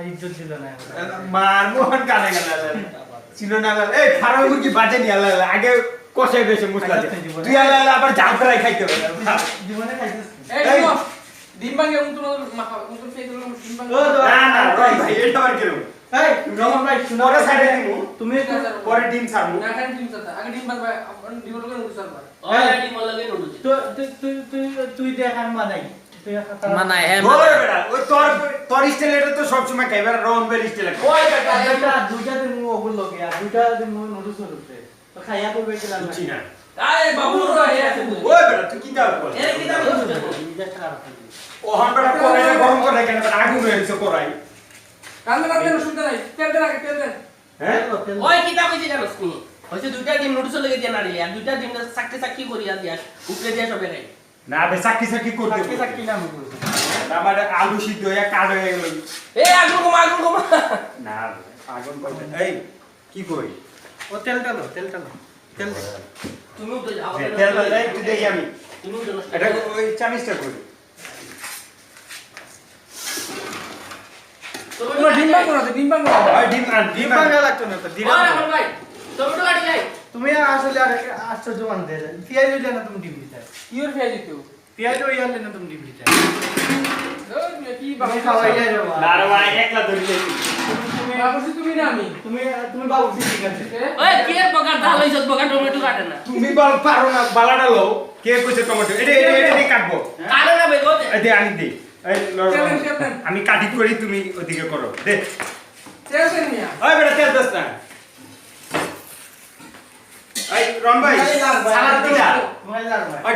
ইজ্জত দিল না মার মোহন কানে গেল ছিল না এই ফার্ম মুরগি বাজে নি আল্লাহ আগে কষে বেশে মশলা তুই আল্লাহ আবার জাল ফ্রাই খাইতে হবে জীবনে খাইছিস এই ডিম ভাঙে উন্তর মাখা উন্তর ফেই দিলাম ডিম ভাঙে না না ভাই এটা আবার কেন এই রমন ভাই শুনো পরে সাইডে দিমু তুমি পরে ডিম ছাড়মু না খান ডিম চাতা আগে ডিম ভাঙবা ডিম লগে উন্তর চালবা ওই ডিম লাগে নুডলস তুই দেখ আমি মানাই তুই মানায় হ্যাঁ ওই বেটা ওই তোর স্টাইল এটা তো সব সময় খাইবার রন বের স্টাইল ওই বেটা এটা দুইটা দিন ওগুলো লগে আর দুইটা দিন নুডলস হচ্ছে তো খাইয়া তো বেশি লাগবে বুঝছি না আরে বাবু রে ওই বেটা তুই কি দাও বল এর কি দাম দুইটা খারাপ ও হামটা করাই গরম করে কেন আগুন হয়েছে করাই কান্দে কান্দে শুনতে নাই তেল দে আগে তেল দে হ্যাঁ ওই কি দাম কইছি জানোস নি হইছে দুইটা ডিম নুডলস লাগে দিয়া নাড়ি আর দুইটা ডিম সাকটি সাকটি করিয়া দিয়া উপরে দিয়া সবে খাই না বে সাকি সাকি করতে সাকি সাকি না মুগুলো আমার আলু সিদ্ধ হয়ে কাট হয়ে গেল এই আগুন কমা না আগুন করতে এই কি কই ও তেলটা লো তেল তুমি তো যাও তেল দাও একটু দেখি আমি তুমি তো এটা ওই চামিচটা কই তোমরা ডিম ভাঙ করো ডিম ভাঙ ওই ডিম আন ডিম ভাঙা লাগতো না তো দিরা আরে আমার ভাই টমেটো কাটি যাই তুমি আসলে আর আশ্চর্য মানতে পিয়াজ হইলে না তুমি ডিম দিতে ইওর ফেই দিতেও পিয়াজ হইলে না তুমি ডিম দিতে ওই কি তুমি বাবা খাওয়াই যায় না রে ভাই একলা ধরে গেছি তুমি বাবুসি তুমি না আমি তুমি বাবু ঠিক আছে ওই কি এর বকা ডাল হইছ বকা টমেটো কাটে না তুমি বল পারো না বালাটা লও কে কইছে টমেটো এটা কাটবো কাটে না বেগো এই দে আনি দে এই তেল আমি কাটি করি তুমি ওদিকে করো দে তেল দেন মিয়া ওই বেটা তেল দস না এই রন ভাই সালাদ দিলা তোমার লাগবে ওই